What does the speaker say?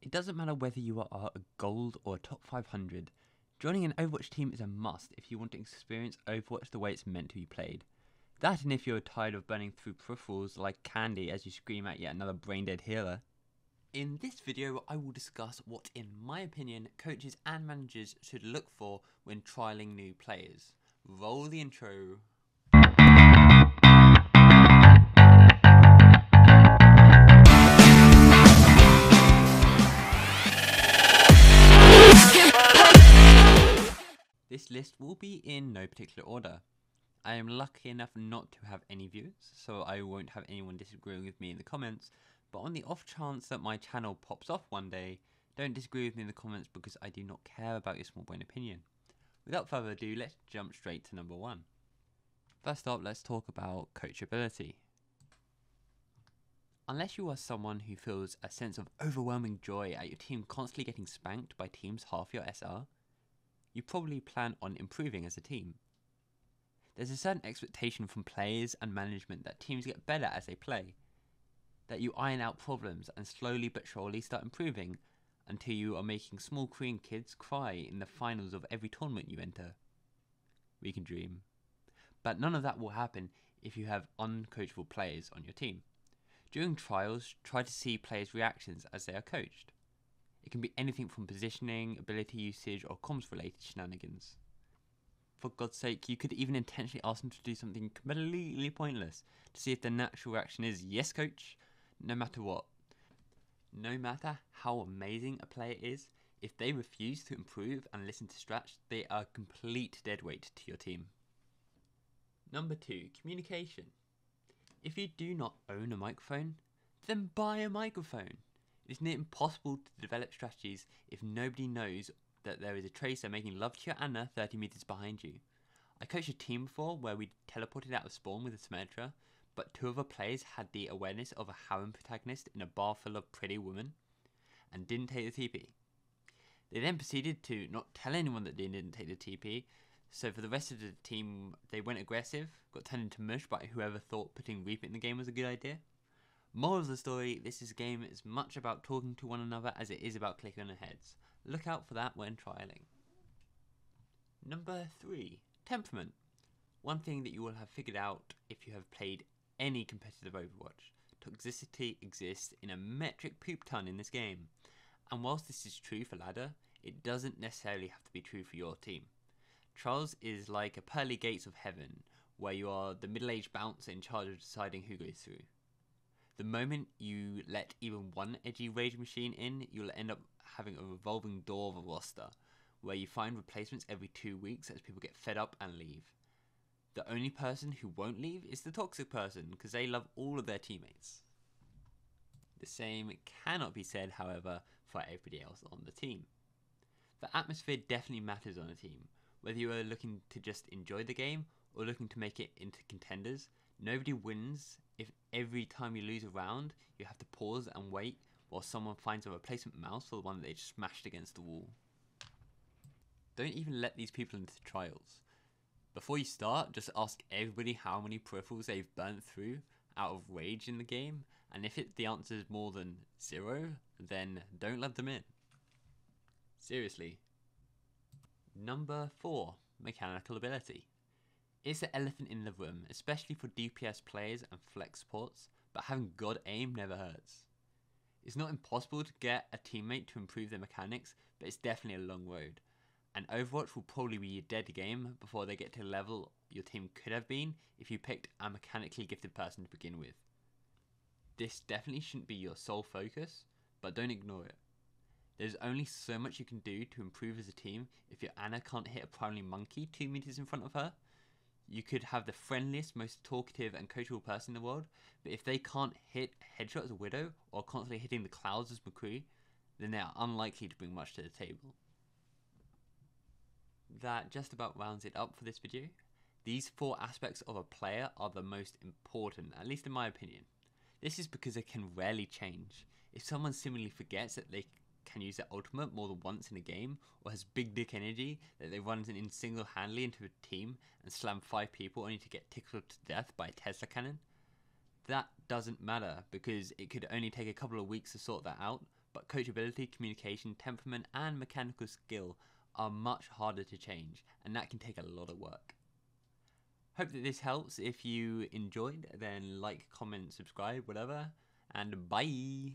It doesn't matter whether you are a gold or a top 500, joining an Overwatch team is a must if you want to experience Overwatch the way it's meant to be played. That and if you're tired of burning through peripherals like candy as you scream at yet another brain-dead healer. In this video I will discuss what, in my opinion, coaches and managers should look for when trialling new players. Roll the intro. This list will be in no particular order. I am lucky enough not to have any viewers, so I won't have anyone disagreeing with me in the comments, but on the off chance that my channel pops off one day, don't disagree with me in the comments because I do not care about your small brain opinion. Without further ado, let's jump straight to number 1. First up, let's talk about coachability. Unless you are someone who feels a sense of overwhelming joy at your team constantly getting spanked by teams half your SR, you probably plan on improving as a team. There's a certain expectation from players and management that teams get better as they play, that you iron out problems and slowly but surely start improving until you are making small Korean kids cry in the finals of every tournament you enter. We can dream. But none of that will happen if you have uncoachable players on your team. During trials, try to see players' reactions as they are coached. It can be anything from positioning, ability usage, or comms related shenanigans. For God's sake, you could even intentionally ask them to do something completely pointless to see if the natural reaction is yes coach, no matter what. No matter how amazing a player is, if they refuse to improve and listen to strats, they are a complete deadweight to your team. Number 2, communication. If you do not own a microphone, then buy a microphone. It is near impossible to develop strategies if nobody knows that there is a tracer making love to your Anna 30 meters behind you. I coached a team before where we teleported out of spawn with a Symmetra, but 2 other players had the awareness of a harem protagonist in a bar full of pretty women and didn't take the TP. They then proceeded to not tell anyone that they didn't take the TP, so for the rest of the team they went aggressive, got turned into mush by whoever thought putting Reaper in the game was a good idea. Moral of the story, this is a game as much about talking to one another as it is about clicking on their heads. Look out for that when trialing. Number 3, temperament. One thing that you will have figured out if you have played any competitive Overwatch. Toxicity exists in a metric poop ton in this game. And whilst this is true for ladder, it doesn't necessarily have to be true for your team. Trials is like a pearly gates of heaven, where you are the middle-aged bouncer in charge of deciding who goes through. The moment you let even one edgy rage machine in, you'll end up having a revolving door of a roster, where you find replacements every 2 weeks as people get fed up and leave. The only person who won't leave is the toxic person, because they love all of their teammates. The same cannot be said, however, for everybody else on the team. The atmosphere definitely matters on a team. Whether you are looking to just enjoy the game or looking to make it into contenders, nobody wins if every time you lose a round, you have to pause and wait while someone finds a replacement mouse for the one that they just smashed against the wall. Don't even let these people into the trials. Before you start, just ask everybody how many peripherals they've burnt through out of rage in the game, and if the answer is more than 0, then don't let them in. Seriously. Number 4, mechanical ability. It's the elephant in the room, especially for DPS players and flex supports, but having god aim never hurts. It's not impossible to get a teammate to improve their mechanics, but it's definitely a long road. And Overwatch will probably be a dead game before they get to the level your team could have been if you picked a mechanically gifted person to begin with. This definitely shouldn't be your sole focus, but don't ignore it. There's only so much you can do to improve as a team if your Anna can't hit a primary monkey 2 meters in front of her. You could have the friendliest, most talkative and coachable person in the world, but if they can't hit headshots as a Widow or constantly hitting the clouds as McCree, then they are unlikely to bring much to the table. That just about rounds it up for this video. These 4 aspects of a player are the most important, at least in my opinion. This is because they can rarely change. If someone similarly forgets that they can use their ultimate more than once in a game, or has big dick energy that they run in single-handedly into a team and slam 5 people only to get tickled to death by a Tesla cannon, that doesn't matter because it could only take a couple of weeks to sort that out, but coachability, communication, temperament, and mechanical skill are much harder to change, and that can take a lot of work. Hope that this helps. If you enjoyed, then like, comment, subscribe, whatever, and bye!